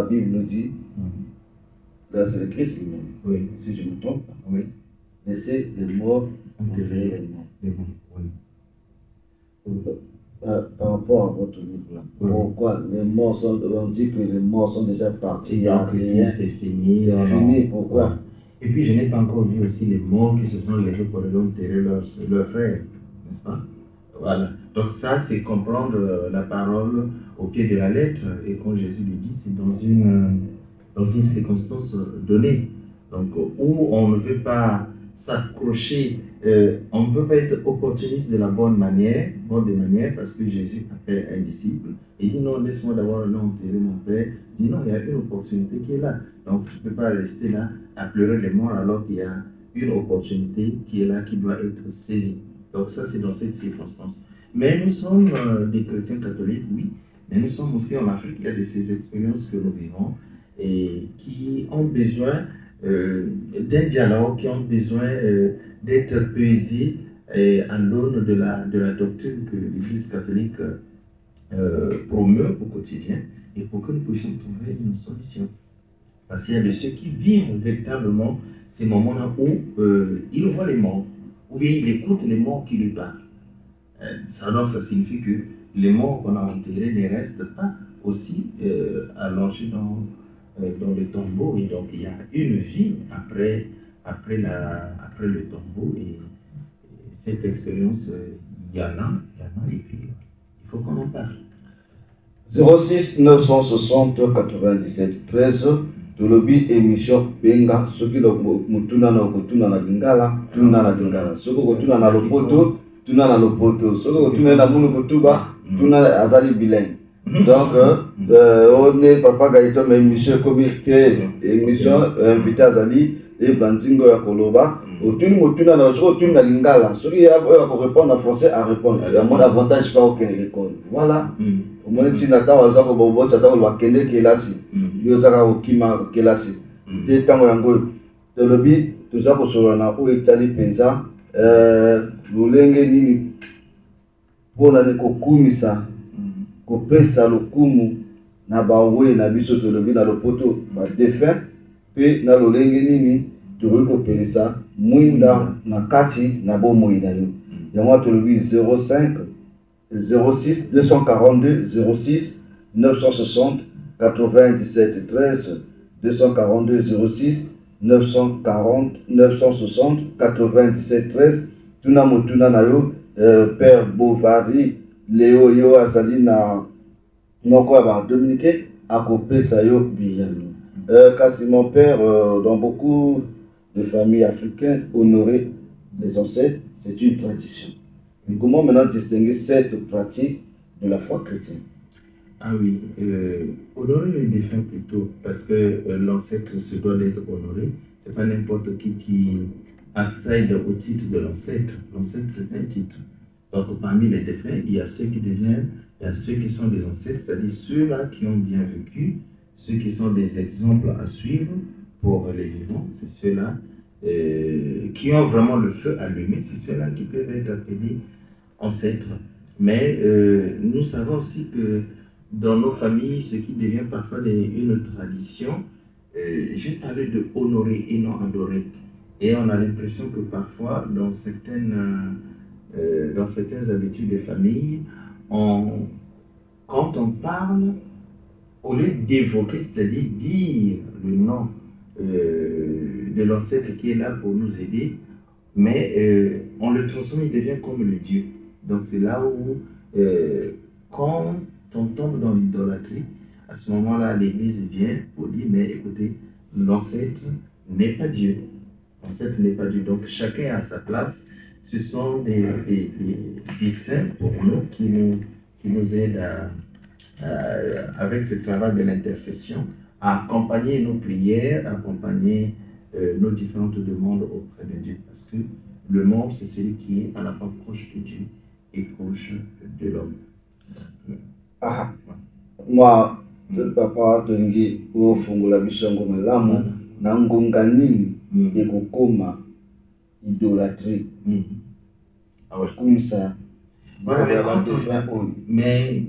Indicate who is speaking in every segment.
Speaker 1: la Bible nous dit, là c'est le Christ lui-même,
Speaker 2: Oui.
Speaker 1: si je me trompe,
Speaker 2: Oui.
Speaker 1: laissez les morts enterrer les morts. Par rapport à votre livre là, pourquoi les morts sont, on dit que les morts sont déjà partis, il y a rien,
Speaker 2: c'est fini.
Speaker 1: C'est fini, pourquoi?
Speaker 2: Et puis je n'ai pas encore vu aussi les morts qui se sont levés pour aller enterrer leur frère, n'est-ce pas? Voilà. Donc ça, c'est comprendre la parole au pied de la lettre. Et quand Jésus lui dit, c'est dans une circonstance donnée. Donc où on ne veut pas s'accrocher, on ne veut pas être opportuniste de la bonne manière, parce que Jésus appelle un disciple et dit non, laisse-moi d'abord aller enterrer mon père. Il dit non, il y a une opportunité qui est là. Donc tu ne peux pas rester là à pleurer les morts alors qu'il y a une opportunité qui est là, qui doit être saisie. Donc ça, c'est dans cette circonstance. Mais nous sommes des chrétiens catholiques, oui, mais nous sommes aussi en Afrique. Il y a de ces expériences que nous vivons et qui ont besoin d'un dialogue, qui ont besoin d'être pesés à l'aune de la doctrine que l'Église catholique promeut au quotidien et pour que nous puissions trouver une solution. Parce qu'il y a de ceux qui vivent véritablement ces moments-là où ils voient les morts, ou bien ils écoutent les morts qui lui parlent. Donc ça signifie que les morts qu'on a enterrés ne restent pas aussi allongés dans le tombeau. Et donc il y a une vie après le tombeau. Et cette expérience, il y en a, et puis il faut qu'on en parle.
Speaker 1: 06 960 97 13 tolobi émission benga soki mutuna na kotuna na lingala tuna na lingala soko kotuna na lopoto tuna na lopoto soko kotuna na munu kotuba tuna azali bilingue. Donc on est papa Gaëtan mais émission comité émission invité azali et bandingo ya koloba otuni mutuna na soko tuna na lingala soki ya ko répondre en français à répondre il y a mon avantage pas aucun école. Voilà. Au moins si nata waza ko bobo tata ko bakende kelasi yo zaka okima kelasi te tango yango de lobi toza ko solana o etali penza lolenge nini pona ne kokumisa kopesa lokumu na bawe na biso to lobi na lopoto ba défunt pe na lolenge nini to ko pelisa mwinda na kati na bomoi na yo yango to lobi 05 06 242 06 960 97 13 242 06 940 960 97 13 tuna motuna na yo Père Bovary Léo yo azali na moko ya Dominique akopesa yo biyano kasi mon père dans beaucoup de familles africaines honorer les ancêtres c'est une tradition. Mais comment maintenant distinguer cette pratique de la foi chrétienne?
Speaker 2: Ah oui, honorer les défunts plutôt, parce que l'ancêtre se doit d'être honoré. C'est pas n'importe qui accède au titre de l'ancêtre. L'ancêtre, c'est un titre. Donc parmi les défunts, il y a ceux qui deviennent, il y a ceux qui sont des ancêtres, c'est-à-dire ceux-là qui ont bien vécu, ceux qui sont des exemples à suivre pour les vivants, c'est ceux-là qui ont vraiment le feu allumé, c'est ceux-là qui peuvent être appelés ancêtres. Mais nous savons aussi que dans nos familles, ce qui devient parfois une tradition, j'ai parlé de honorer et non adorer. Et on a l'impression que parfois, dans certaines habitudes des familles, quand on parle, au lieu d'évoquer, c'est-à-dire dire le nom de l'ancêtre qui est là pour nous aider, mais on le transforme, il devient comme le Dieu. Donc c'est là où, quand on tombe dans l'idolâtrie, à ce moment-là, l'Église vient pour dire, mais écoutez, l'ancêtre n'est pas Dieu. L'ancêtre n'est pas Dieu. Donc chacun a sa place. Ce sont des saints pour nous qui nous aident avec ce travail de l'intercession, à accompagner nos prières, à accompagner nos différentes demandes auprès de Dieu. Parce que le monde, c'est celui qui est à la fois proche de Dieu et proche de l'homme.
Speaker 1: Ah, moi, papa tongi o fungola bisongo malamu na ngonga nini ekokoma idolâtrie. Comme ça.
Speaker 2: Voilà, mais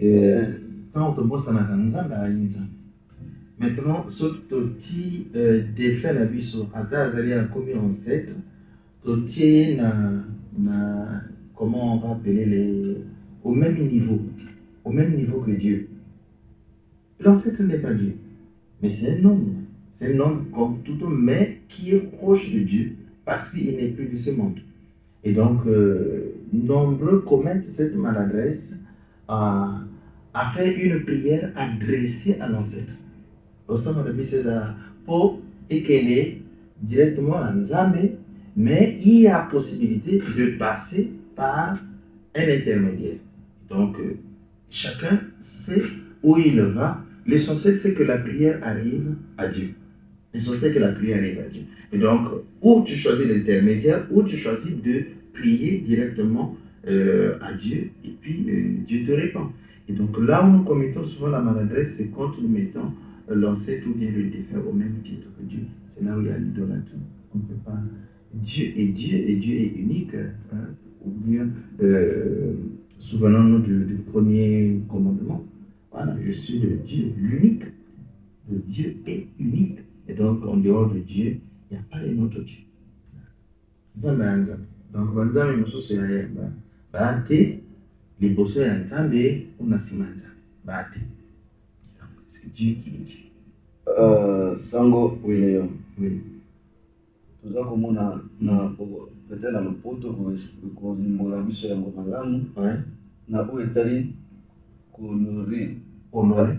Speaker 2: quand on bosse à la Kanzanga, Maintenant, soki toti défait na biso, ata azali akomi ancêtre, totie comment on va appeler au même niveau que Dieu. L'ancêtre n'est pas Dieu, mais c'est un homme. C'est un homme comme tout homme, mais qui est proche de Dieu parce qu'il n'est plus de ce monde. Et donc, nombreux commettent cette maladresse à faire une prière adressée à l'ancêtre. Au sein de la pour équilibrer directement à Nzambe, mais il y a possibilité de passer par un intermédiaire. Donc, chacun sait où il va. L'essentiel, c'est que la prière arrive à Dieu. L'essentiel, c'est que la prière arrive à Dieu. Et donc, ou tu choisis l'intermédiaire, ou tu choisis de prier directement à Dieu, et puis Dieu te répond. Et donc, là où nous commettons souvent la maladresse, c'est quand nous mettons l'ancêtre ou bien le défunt au même titre que Dieu. C'est là où il y a l'idolâtrie. On ne peut pas. Dieu est Dieu et Dieu est unique. Hein? Ou bien, souvenons-nous du premier commandement. Voilà, je suis le Dieu, l'unique. Le Dieu est unique. Et donc, en dehors de Dieu, il n'y a pas un autre Dieu. Donc, Banzame Mosusu ya Baate, les bosseurs ya Nzambe, on a Simanza. Baate. C'est Dieu qui est Dieu.
Speaker 1: Sango William.
Speaker 2: Oui.
Speaker 1: Toza komona na peut-être na lopoto kolimbola biso yango malamu na oyo etali honoré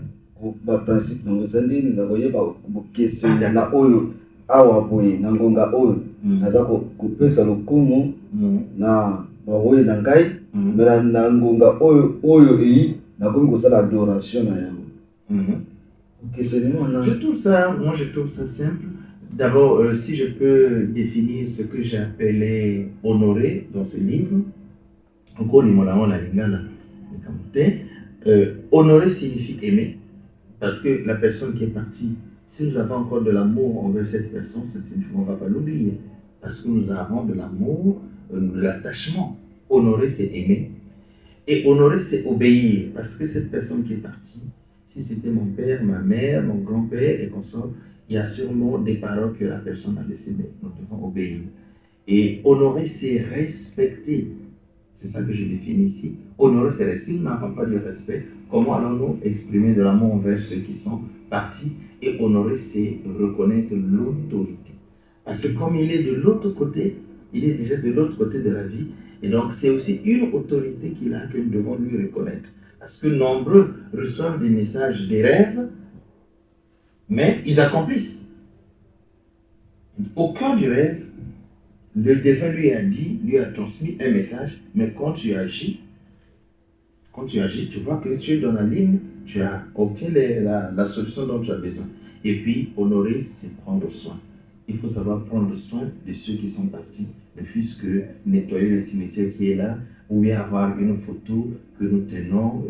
Speaker 1: baprincipe nango eza nini na koyeba bokeseni na oyo awa boye na ngonga oyo naza kopesa lokumu na bawoyi na ngai me na ngonga oyo eyi nakomi kosala adoration na yango.
Speaker 2: Je trouve ça simple. D'abord, si je peux définir ce que j'ai appelé honorer dans ce livre, honorer signifie aimer, parce que la personne qui est partie, si nous avons encore de l'amour envers cette personne, ça signifie qu'on ne va pas l'oublier, parce que nous avons de l'amour, de l'attachement. Honorer, c'est aimer. Et honorer, c'est obéir, parce que cette personne qui est partie, si c'était mon père, ma mère, mon grand-père et consort, il y a sûrement des paroles que la personne a laissées, mais nous devons obéir. Et honorer, c'est respecter. C'est ça que je définis ici. Honorer, c'est respecter. Si nous n'avons pas de respect, comment allons-nous exprimer de l'amour envers ceux qui sont partis? Et honorer, c'est reconnaître l'autorité. Parce que comme il est de l'autre côté, il est déjà de l'autre côté de la vie. Et donc, c'est aussi une autorité qu'il a que nous devons lui reconnaître. Parce que nombreux reçoivent des messages, des rêves, mais ils accomplissent. Au cœur du rêve, le défunt lui a transmis un message, mais quand tu agis, tu vois que tu es dans la ligne, tu obtiens la solution dont tu as besoin. Et puis, honorer, c'est prendre soin. Il faut savoir prendre soin de ceux qui sont partis, ne fût-ce que nettoyer le cimetière qui est là, ou bien avoir une photo que nous tenons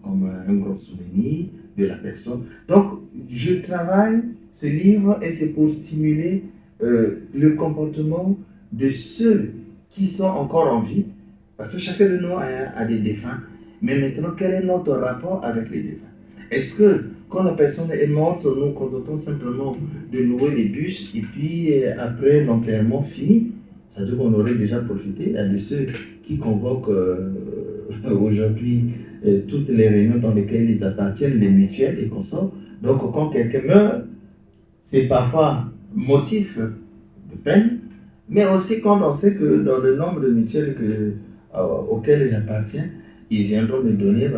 Speaker 2: comme un grand souvenir de la personne. Donc, je travaille ce livre et c'est pour stimuler le comportement de ceux qui sont encore en vie, parce que chacun de nous a des défunts. Mais maintenant, quel est notre rapport avec les défunts? Est-ce que quand la personne est morte, nous contentons simplement de louer les bûches et puis après l'enterrement fini? Ça veut dire qu'on aurait déjà profité de ceux qui convoquent aujourd'hui toutes les réunions dans lesquelles ils appartiennent, les mutuelles et consorts. Donc quand quelqu'un meurt, c'est parfois motif de peine, mais aussi quand on sait que dans le nombre de mutuelles auxquelles j'appartiens, ils viendront me donner,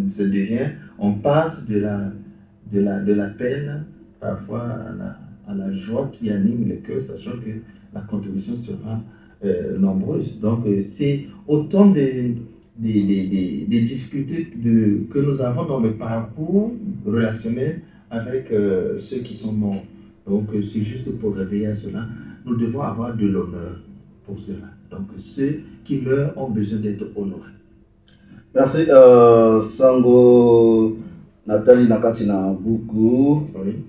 Speaker 2: ça devient, on passe de la peine parfois à la joie qui anime le cœur, sachant que la contribution sera nombreuse. Donc c'est autant des difficultés que nous avons dans le parcours relationnel avec ceux qui sont morts. Donc c'est juste pour réveiller à cela. Nous devons avoir de l'honneur pour cela. Donc ceux qui meurent ont besoin d'être honorés.
Speaker 1: Merci. Sango Nathalie nakati na buku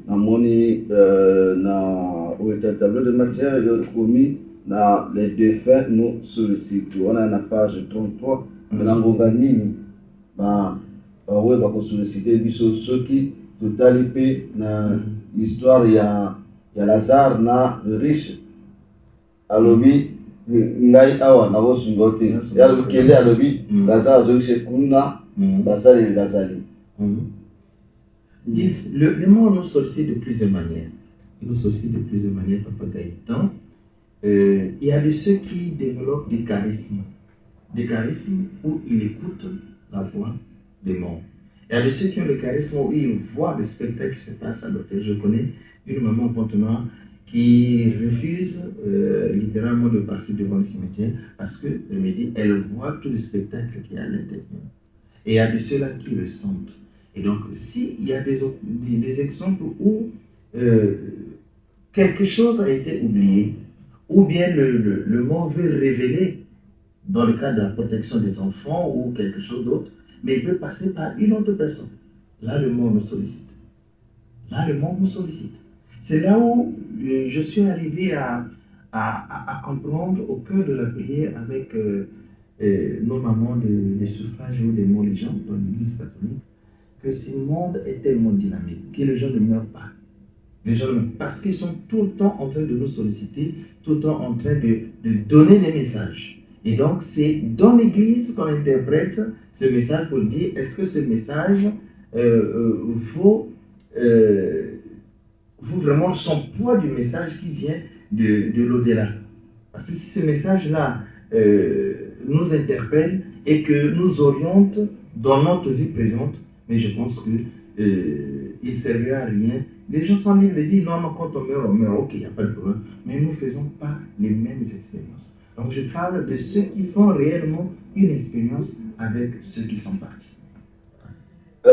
Speaker 1: na moni na tableau de matière commis na les défunts nous sollicitent. On a la page 33 na ngonga nini ba solliciter biso soki totali mpe na histoire ya Lazare na riche alobi ngai awa nakosunga yo te alobi kende alobi Lazare azongise kuna basaleli bazali.
Speaker 2: Le monde nous sollicite de plusieurs manières. Il nous sollicite de plusieurs manières, Papa Gaëtan. Il y a de ceux qui développent des charismes où ils écoutent la voix des morts. Il y a de ceux qui ont le charisme où ils voient le spectacle qui se passe à l'hôtel. Je connais une maman en Pointe-Noire qui refuse littéralement de passer devant le cimetière parce qu'elle me dit elle voit tout le spectacle qui est à l'intérieur. Et il y a de ceux-là qui le sentent. Et donc, s'il y a des exemples où quelque chose a été oublié, ou bien le mort veut révéler dans le cadre de la protection des enfants ou quelque chose d'autre, mais il peut passer par une autre personne. Là, le mort nous sollicite. C'est là où je suis arrivé à comprendre au cœur de la prière avec nos mamans de suffrage ou des gens dans l'Église catholique, que ce monde est tellement dynamique que les gens ne meurent pas. Parce qu'ils sont tout le temps en train de nous solliciter, tout le temps en train de donner des messages. Et donc, c'est dans l'Église qu'on interprète ce message pour dire, est-ce que ce message vaut vraiment son poids du message qui vient de l'au-delà. Parce que si ce message-là nous interpelle et que nous oriente dans notre vie présente, mais je pense qu'il ne servira à rien. Les gens sont libres de dire non, quand on meurt, ok, il n'y a pas de problème. Mais nous ne faisons pas les mêmes expériences. Donc je parle de ceux qui font réellement une expérience avec ceux qui sont partis.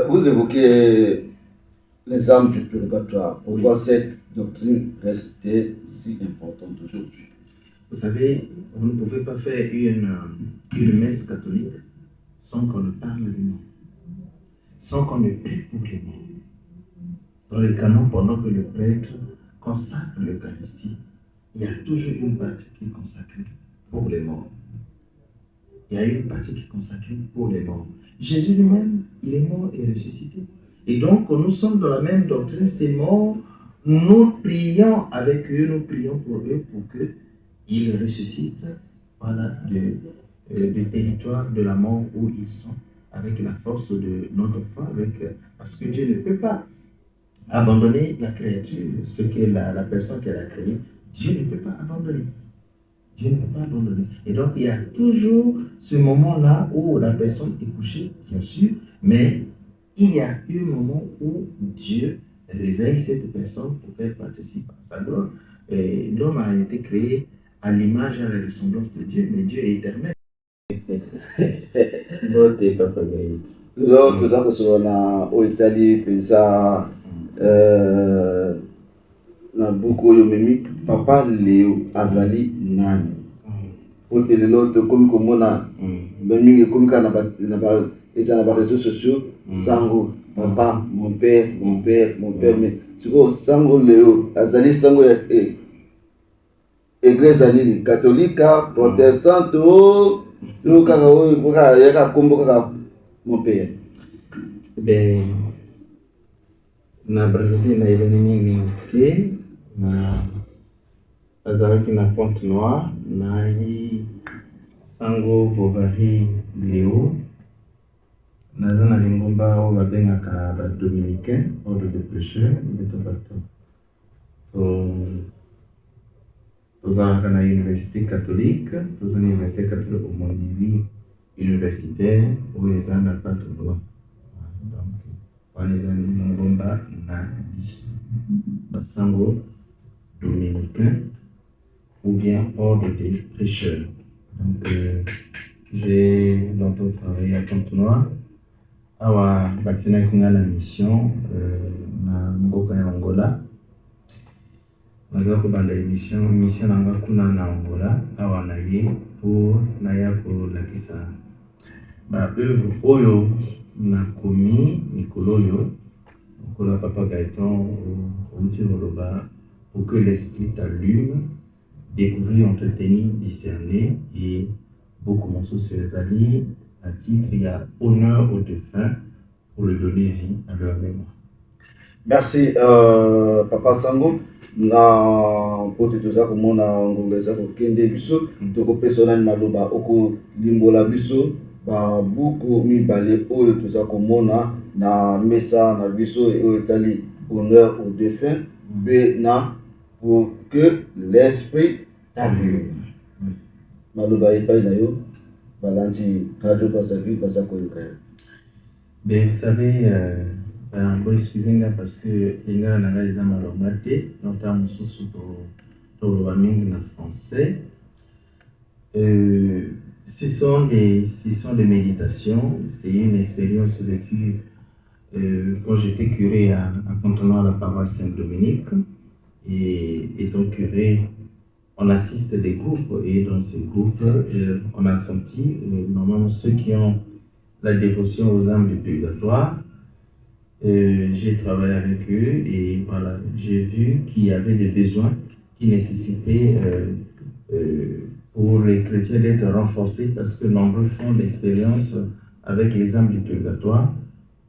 Speaker 1: Vous évoquez les âmes du purgatoire. Pourquoi cette doctrine reste si importante aujourd'hui?
Speaker 2: Vous savez, vous ne pouvez pas faire une messe catholique sans qu'on ne parle du mort, sans qu'on ne prie pour les morts. Dans le canon, pendant que le prêtre consacre l'Eucharistie, il y a toujours une partie qui est consacrée pour les morts. Il y a une partie qui est consacrée pour les morts. Jésus lui-même, il est mort et ressuscité. Et donc, nous sommes dans la même doctrine, ces morts, nous prions avec eux, nous prions pour eux pour qu'ils ressuscitent du territoire de la mort où ils sont, avec la force de notre foi, parce que Dieu ne peut pas abandonner la créature, ce que la personne qu'elle a créée, Dieu ne peut pas abandonner. Et donc, il y a toujours ce moment-là où la personne est couchée, bien sûr, mais il y a un moment où Dieu réveille cette personne pour qu'elle participe à sa gloire. L'homme a été créé à l'image et à la ressemblance de Dieu, mais Dieu est éternel.
Speaker 1: Lelo toza kosolana oyo etali mpenza na buku oyo memi papa Leo azali nani. Po te lelo tokomi komona mingi ekomi kaka eza na bareseau sociaux sango papa mon père mais sikoyo sango Leo azali sango ya église nini catholique protestante oyo kaka oyo kaka yaka kombo kaka mon père.
Speaker 2: Na Brazzaville na eloni mingi te na azalaki na Pointe-Noire na sango Bovary Léo naza na lingomba oyo babengaka badominicain ordre de prêcheur mbeto bato tozalaka na université catholique toza na université catholique aumônerie universitaire oyo eza na Patte-Noire. Donc wana eza lingomba na biso basango dominicain ou bien ordre des prêcheurs. Donc j'ai longtemps travaillé à Pointe-Noire. Awa batinaki nga na mission na mboka ya Angola. Naza kobanda mission nanga kuna na Angola awa na ye pour naya kolakisa ba œuvre oyo nakomi mikolo oyo kola Papa Gaëtan outi koloba pour que l'esprit t'allume, découvrir, entretenir, discerner et beaucoup morceaux sur les alliés. À titre, il y a honneur aux défunts pour leur donner vie à leur mémoire.
Speaker 1: Merci Papa Sango na pote toza komona ngonga eza kokende biso tokopesa nani maloba okolimbola biso babuku mibale oyo toza komona na mesa na biso oyo etali honneur au défunt mpe na pour que l'esprit t'allume. Maloba epai na yo balandi radio Brazzaville baza koyoka yo.
Speaker 2: Ben, vous savez, bon, excusez-moi parce que les gars n'ont pas malheureusement notamment sous le français. Ce sont des méditations, c'est une expérience vécue quand j'étais curé à Contenant à la paroisse Saint-Dominique. Et étant curé, on assiste des groupes et dans ces groupes, on a senti normalement ceux qui ont la dévotion aux âmes du purgatoire. J'ai travaillé avec eux et voilà, j'ai vu qu'il y avait des besoins qui nécessitaient pour les chrétiens d'être renforcés parce que nombreux font l'expérience avec les âmes du purgatoire.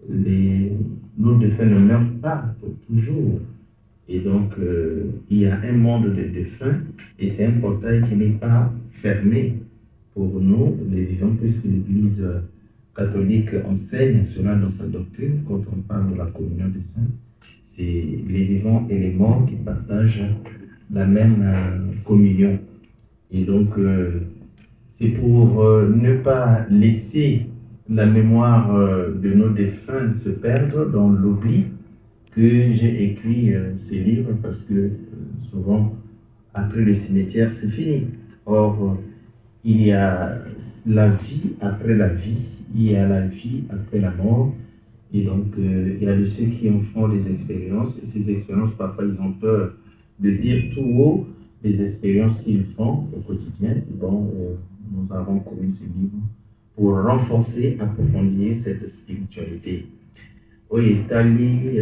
Speaker 2: Nos défunts ne meurent pas pour toujours. Et donc, il y a un monde de défunts et c'est un portail qui n'est pas fermé pour nous, les vivants, puisque l'Église catholique enseigne cela dans sa doctrine quand on parle de la communion des saints. C'est les vivants et les morts qui partagent la même communion. Et donc, c'est pour ne pas laisser la mémoire de nos défunts se perdre dans l'oubli que j'ai écrit ce livre parce que souvent, après le cimetière, c'est fini. Or, il y a la vie après la vie, il y a la vie après la mort. Et donc, il y a de ceux qui en font des expériences. Et ces expériences, parfois, ils ont peur de dire tout haut les expériences qu'ils font au quotidien. Donc, nous avons commis ce livre pour renforcer, approfondir cette spiritualité. Oui, Tali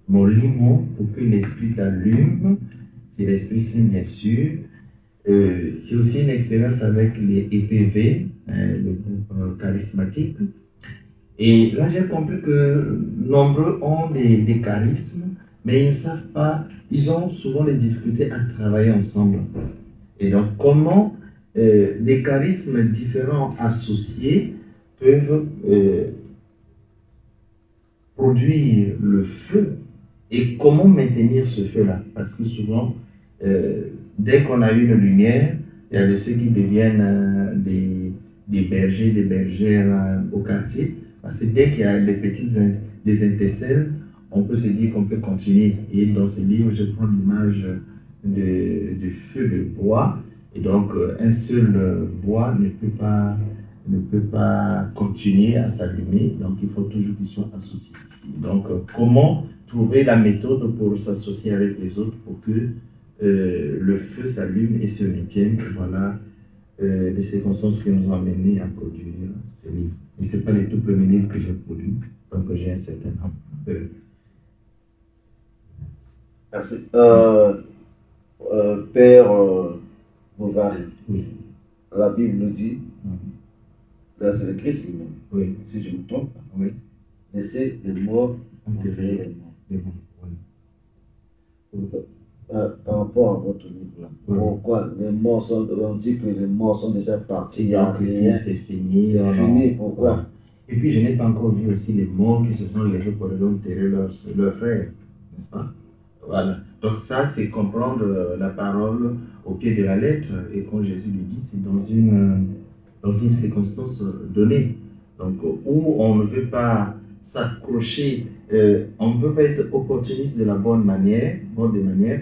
Speaker 2: Molimo, pour que l'esprit t'allume, c'est l'Esprit Saint, bien sûr. C'est aussi une expérience avec les EPV, le groupe charismatique. Et là, j'ai compris que nombreux ont des charismes, mais ils ne savent pas, ils ont souvent des difficultés à travailler ensemble. Et donc, comment des charismes différents associés peuvent produire le feu et comment maintenir ce feu-là? Parce que souvent, dès qu'on a une lumière, il y a de ceux qui deviennent des bergers, des bergères au quartier. Parce que dès qu'il y a des étincelles, on peut se dire qu'on peut continuer. Et dans ce livre, je prends l'image de feu de bois. Et donc, un seul bois ne peut pas continuer à s'allumer. Donc, il faut toujours qu'ils soient associés. Donc, comment trouver la méthode pour s'associer avec les autres pour que le feu s'allume et se maintienne? Voilà les circonstances qui nous ont amenés à produire ces livres. Et ce n'est pas les tout premiers livres que j'ai produits, donc j'ai un certain nombre.
Speaker 1: Merci. Père Bovary,
Speaker 2: oui.
Speaker 1: La Bible nous dit, là c'est le Christ lui-même,
Speaker 2: oui.
Speaker 1: Si je me trompe,
Speaker 2: oui.
Speaker 1: Laissez les morts
Speaker 2: enterrer les morts. Oui.
Speaker 1: Par rapport à votre livre-là, pourquoi les morts sont, on dit que les morts sont déjà partis,
Speaker 2: donc, et puis c'est fini.
Speaker 1: C'est fini, pourquoi?
Speaker 2: Ouais. Et puis je n'ai pas encore vu aussi les morts qui se sont levés pour aller enterrer leur frère, n'est-ce pas? Voilà. Donc ça, c'est comprendre la parole au pied de la lettre. Et quand Jésus lui dit, c'est dans une circonstance donnée. Donc où on ne veut pas s'accrocher, on ne veut pas être opportuniste de la bonne manière,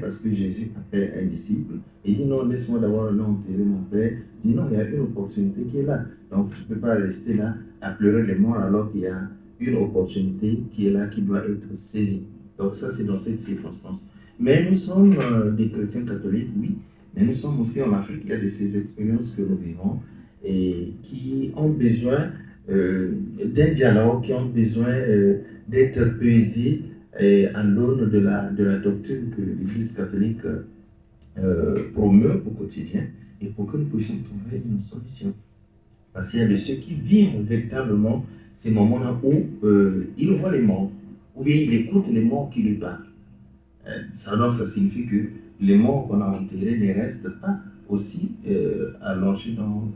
Speaker 2: parce que Jésus appelle un disciple et dit non, laisse-moi d'abord aller enterrer mon père. Il dit non, il y a une opportunité qui est là. Donc tu ne peux pas rester là à pleurer les morts alors qu'il y a une opportunité qui est là, qui doit être saisie. Donc ça, c'est dans cette circonstance. Mais nous sommes des chrétiens catholiques, oui, mais nous sommes aussi en Afrique. Il y a de ces expériences que nous vivons et qui ont besoin d'un dialogue, qui ont besoin d'être pesés à l'aune de la doctrine que l'Église catholique promeut au quotidien et pour que nous puissions trouver une solution. Parce qu'il y a de ceux qui vivent véritablement ces moments-là où ils voient les morts. ou bien il écoute les morts qui lui parlent. Donc ça signifie que les morts qu'on a enterrés ne restent pas aussi allongés dans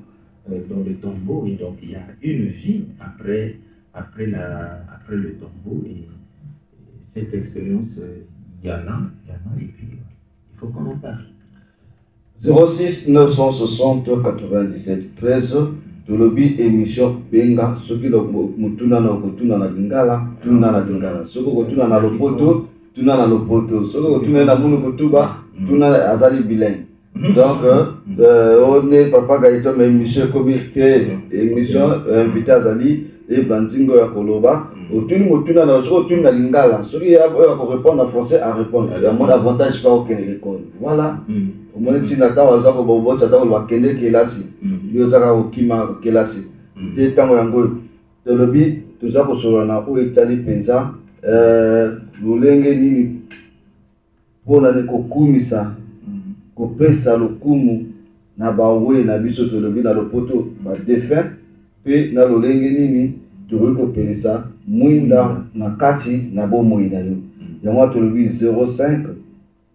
Speaker 2: le tombeau. Et donc il y a une vie après le tombeau. Et cette expérience, il y en a, et puis il faut qu'on en parle.
Speaker 1: 06 960 97 13 tolobi émission benga soki mutuna na okotuna na lingala tuna na lingala soki okotuna na lopoto tuna na lopoto soki okotuna na munu kotuba tuna azali bilingue. Donc on est papa Gaëtan mais émission comité émission invité azali et bandingo ya koloba otuni mutuna na soki otuni na lingala soki ya répondre en français à répondre. Il y a mon avantage pas aucun l'école. Voilà. Au moins si nata waza ko bobo tata ko bakende kelasi yo zaka okima kelasi te tango yango tolobi toza ko solana o etali penza lolenge nini pona ne kokumisa kopesa lokumu na bawe na biso tolobi na lopoto ba défunt pe na lolenge nini tolobi kopesa mwinda na kati na bomoi na yo yango tolobi 05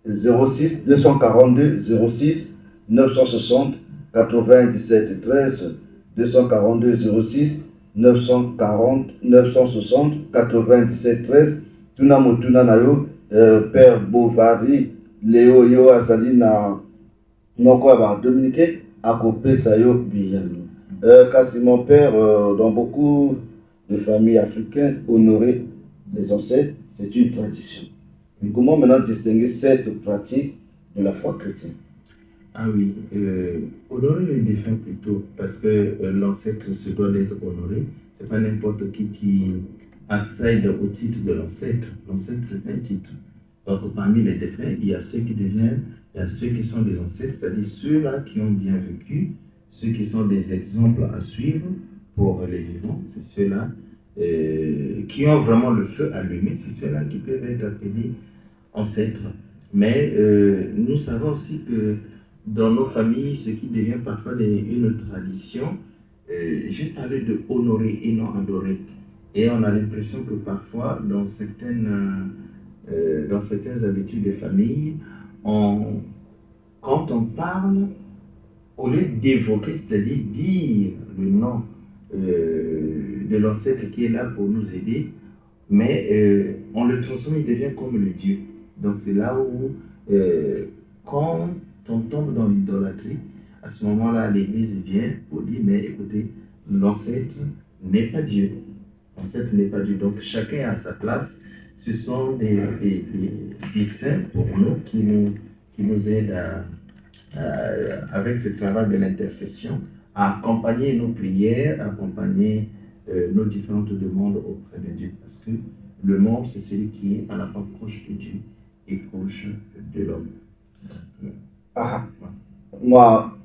Speaker 1: 06 242 06 960 97 13 242 06 940 960 97 13 tuna motuna na yo Père Bovary Léo yo azali na moko ya ba Dominique akopesa yo biyano kasi mon père dans beaucoup de familles africaines honorer les ancêtres c'est une tradition. Mais comment maintenant distinguer cette pratique de la foi chrétienne?
Speaker 2: Ah oui, honorer les défunts plutôt, parce que l'ancêtre se doit d'être honoré. Ce n'est pas n'importe qui accède au titre de l'ancêtre. L'ancêtre, c'est un titre. Donc parmi les défunts, il y a ceux qui deviennent, il y a ceux qui sont des ancêtres, c'est-à-dire ceux-là qui ont bien vécu, ceux qui sont des exemples à suivre pour les vivants, c'est ceux-là qui ont vraiment le feu allumé, c'est ceux-là qui peuvent être appelés ancêtres. Mais nous savons aussi que dans nos familles, ce qui devient parfois une tradition, j'ai parlé de honorer et non adorer. Et on a l'impression que parfois, dans certaines habitudes de famille, quand on parle, au lieu d'évoquer, c'est-à-dire dire le nom de l'ancêtre qui est là pour nous aider, mais on le transforme, il devient comme le Dieu. Donc c'est là où, quand on tombe dans l'idolâtrie, à ce moment-là, l'Église vient pour dire, mais écoutez, l'ancêtre n'est pas Dieu. L'ancêtre n'est pas Dieu. Donc chacun a sa place. Ce sont des saints pour nous qui nous aident avec ce travail de l'intercession à accompagner nos prières, à accompagner nos différentes demandes auprès de Dieu. Parce que le monde, c'est celui qui est à la fois proche de Dieu et proche de l'homme.
Speaker 1: Ah, moi,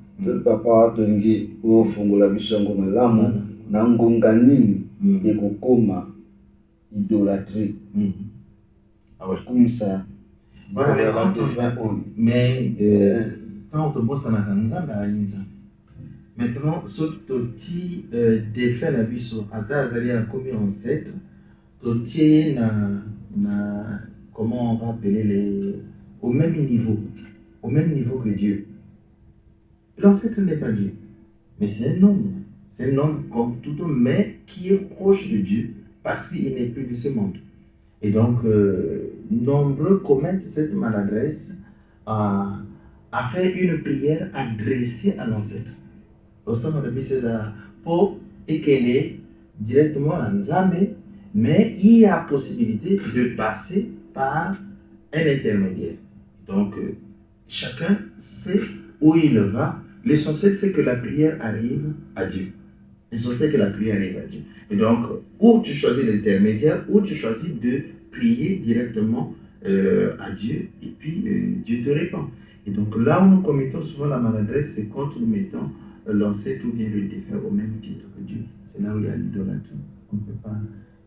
Speaker 1: papa tolingi ofungola bisongo malamu na ngonga nini ekokoma idolâtrie.
Speaker 2: Ah ouais.
Speaker 1: Comme ça.
Speaker 2: Voilà, mais quand on bosse en Akanzanga, maintenant, ce qui défait la biso, à Tazali a commis ancêtre, Toti na comment on va appeler au même niveau que Dieu. L'ancêtre n'est pas Dieu, mais c'est un homme comme tout homme, mais qui est proche de Dieu parce qu'il n'est plus de ce monde. Et donc, nombreux commettent cette maladresse à faire une prière adressée à l'ancêtre. Au sein de la pour et qu'elle est directement à Nzambe, mais il y a possibilité de passer par un intermédiaire. Donc, chacun sait où il va. L'essentiel, c'est que la prière arrive à Dieu. L'essentiel, c'est que la prière arrive à Dieu. Et donc, ou tu choisis l'intermédiaire, ou tu choisis de prier directement à Dieu, et puis Dieu te répond. Et donc, là où nous commettons souvent la maladresse, c'est quand nous mettons l'ancêtre ou bien le défunt au même titre que Dieu. C'est là où il y a l'idolâtrie. On ne peut pas.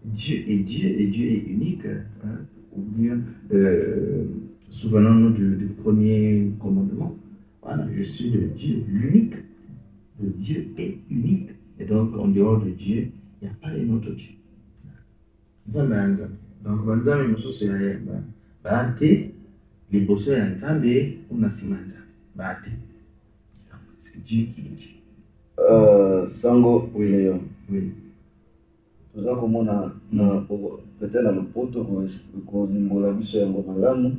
Speaker 2: Dieu est Dieu, et Dieu est unique. Hein? Ou bien, souvenons-nous du premier commandement. Voilà, je suis le Dieu, l'unique. Le Dieu est unique. Et donc, en dehors de Dieu, il n'y a pas un autre Dieu. Donc, banzambe mosusu ya baate liboso ya nzambe kuna nsima ya nzambe baate. C'est Dieu qui est Dieu.
Speaker 1: Sango William.
Speaker 2: Oui.
Speaker 1: Toza komona na peut-être na lopoto kolimbola biso yango malamu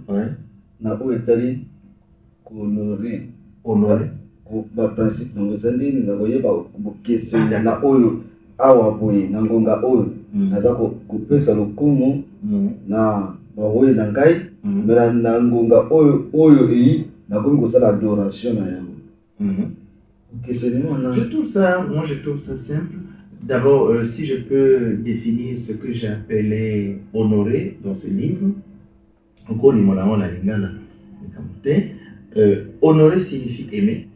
Speaker 1: na oyo etali honoré baprincipe nango eza nini na koyeba bokeseni na oyo awa boye na ngonga oyo naza kopesa lokumu na bawoyi na ngai mais na ngonga oyo eyi nakomi kosala adoration na yango.
Speaker 2: Je trouve ça simple. D'abord, si je peux définir ce que j'ai appelé honorer dans ce livre, honorer signifie aimer,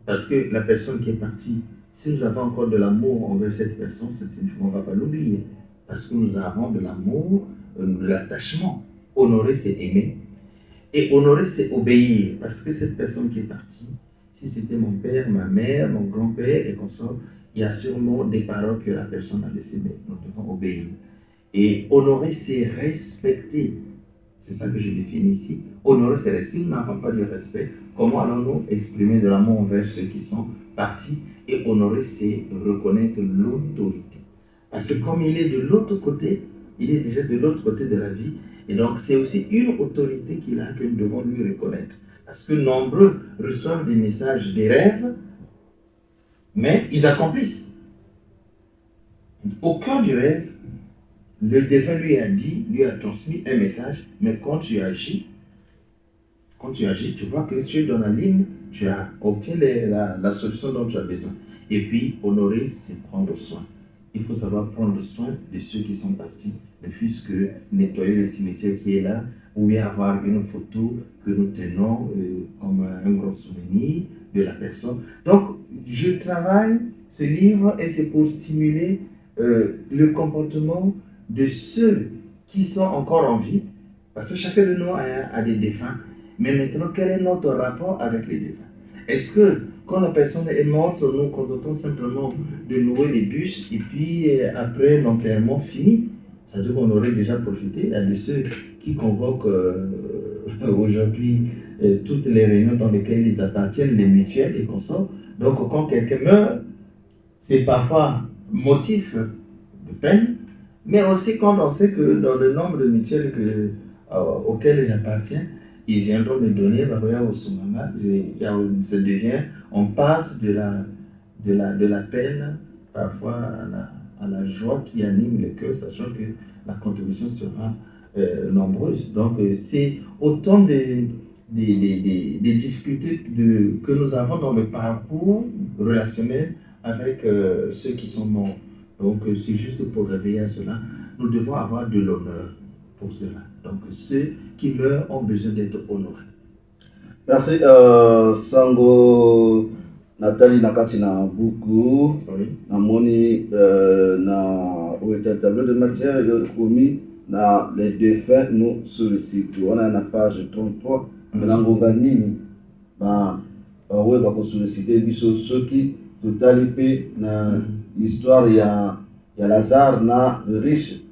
Speaker 2: parce que la personne qui est partie, si nous avons encore de l'amour envers cette personne, ça signifie qu'on ne va pas l'oublier, parce que nous avons de l'amour, de l'attachement. Honorer, c'est aimer, et honorer, c'est obéir, parce que cette personne qui est partie, si c'était mon père, ma mère, mon grand-père et consort, il y a sûrement des paroles que la personne a laissées, mais nous devons obéir. Et honorer, c'est respecter. C'est ça que je définis ici. Honorer, c'est si nous n'avons pas de respect, comment allons-nous exprimer de l'amour envers ceux qui sont partis? Et honorer, c'est reconnaître l'autorité. Parce que comme il est de l'autre côté, il est déjà de l'autre côté de la vie. Et donc, c'est aussi une autorité qu'il a que nous devons lui reconnaître. Parce que nombreux reçoivent des messages, des rêves, mais ils accomplissent. Au cœur du rêve, le défunt lui a transmis un message, mais quand tu agis, tu vois que tu es dans la ligne, tu obtiens la solution dont tu as besoin. Et puis, honorer, c'est prendre soin. Il faut savoir prendre soin de ceux qui sont partis, ne fût-ce que nettoyer le cimetière qui est là, ou bien avoir une photo que nous tenons comme un grand souvenir de la personne. Donc, je travaille ce livre et c'est pour stimuler le comportement de ceux qui sont encore en vie, parce que chacun de nous a des défunts. Mais maintenant, quel est notre rapport avec les défunts? Est-ce que quand la personne est morte, nous contentons simplement de louer les bûches et puis après l'enterrement fini? Ça veut dire qu'on aurait déjà profité. Il y a de ceux qui convoquent aujourd'hui toutes les réunions dans lesquelles ils appartiennent, les mutuelles et consorts. Donc quand quelqu'un meurt, c'est parfois motif de peine, mais aussi quand on sait que dans le nombre de mutuelles auxquelles j'appartiens, ils viendront me donner, ça devient, on passe de la peine parfois à la joie qui anime le cœur, sachant que la contribution sera nombreuse. Donc c'est autant des difficultés que nous avons dans le parcours relationnel avec ceux qui sont morts. Donc c'est juste pour réveiller à cela. Nous devons avoir de l'honneur pour cela. Donc ceux qui meurent ont besoin d'être honorés.
Speaker 1: Merci. Sango Nathalie nakati na buku namoni na tableau de matière commis na les défunts nous sollicitent. On a na page 33 menangonga nini ba we ba ko solliciter biso soki totali pe na histoire ya Lazare na riche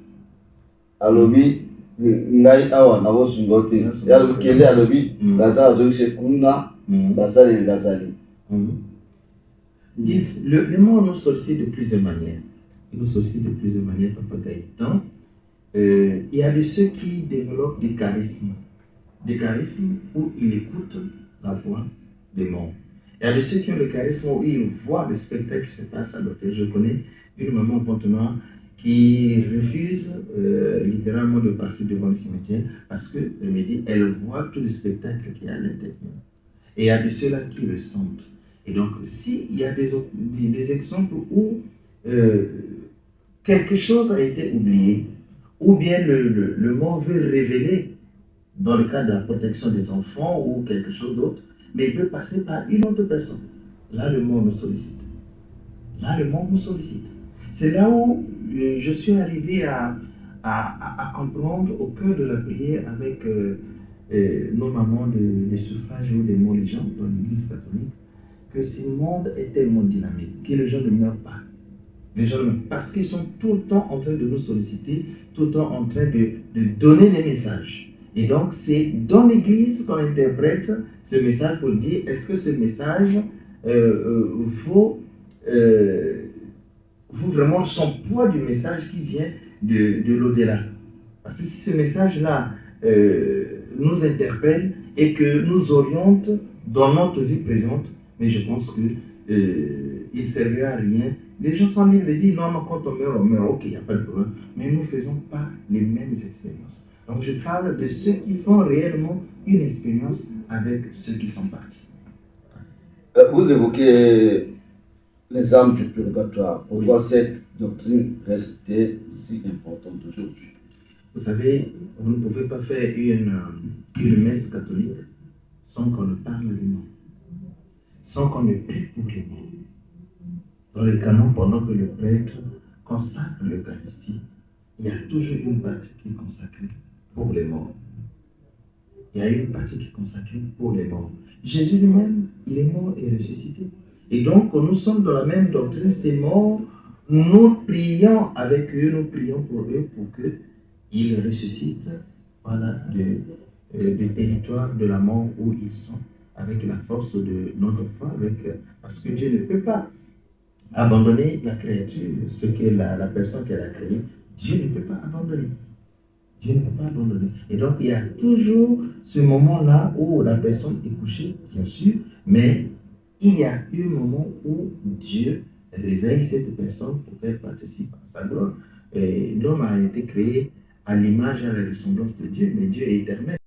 Speaker 1: alobi ngai awa na bosungo te ya lokele alobi Lazare azokise kuna basali bazali.
Speaker 2: Le monde nous sollicite de plusieurs manières. Il nous sollicite de plusieurs manières, Papa Gaëtan. Il y a de ceux qui développent des charismes où ils écoutent la voix des morts. Il y a de ceux qui ont le charisme où ils voient le spectacle qui se passe à l'hôtel. Je connais une maman appartement qui refuse littéralement de passer devant le cimetière parce qu'elle me dit elle voit tout le spectacle qui est à l'intérieur. Et il y a de ceux-là qui le sentent. Et donc, s'il y a des exemples où quelque chose a été oublié, ou bien le mort veut révéler, dans le cas de la protection des enfants ou quelque chose d'autre, mais il peut passer par une autre personne. Là, le mort nous sollicite. C'est là où je suis arrivé à comprendre au cœur de la prière avec nos mamans des suffrages ou des mots des gens dans l'église catholique, que ce monde est tellement dynamique que les gens ne meurent pas. Les gens, parce qu'ils sont tout le temps en train de nous solliciter, tout le temps en train de donner des messages. Et donc, c'est dans l'Église qu'on interprète ce message pour dire, est-ce que ce message vaut vraiment son poids du message qui vient de l'au-delà. Parce que si ce message-là nous interpelle et que nous oriente dans notre vie présente, mais je pense que il ne servira à rien. Les gens sont libres de dire non, quand on meurt, ok, il n'y a pas de problème. Mais nous ne faisons pas les mêmes expériences. Donc je parle de ceux qui font réellement une expérience avec ceux qui sont partis.
Speaker 1: Vous évoquez les âmes du purgatoire. Pourquoi cette doctrine reste si importante aujourd'hui?
Speaker 2: Vous savez, vous ne pouvez pas faire une messe catholique sans qu'on ne parle des morts, sans qu'on ne prie pour les morts. Dans les canons, pendant que le prêtre consacre l'Eucharistie, il y a toujours une partie qui est consacrée pour les morts. Il y a une partie qui est consacrée pour les morts. Jésus lui-même, il est mort et ressuscité. Et donc, nous sommes dans la même doctrine, ces morts, nous prions avec eux, nous prions pour eux pour qu'ils ressuscitent voilà, du territoire de la mort où ils sont, avec la force de notre foi, parce que Dieu ne peut pas abandonner la créature, ce que la personne qu'elle a créée, Dieu ne peut pas abandonner. Dieu ne peut pas abandonner. Et donc, il y a toujours ce moment-là où la personne est couchée, bien sûr, mais il y a un moment où Dieu réveille cette personne pour qu'elle participe à sa gloire. L'homme a été créé à l'image et à la ressemblance de Dieu, mais Dieu est éternel.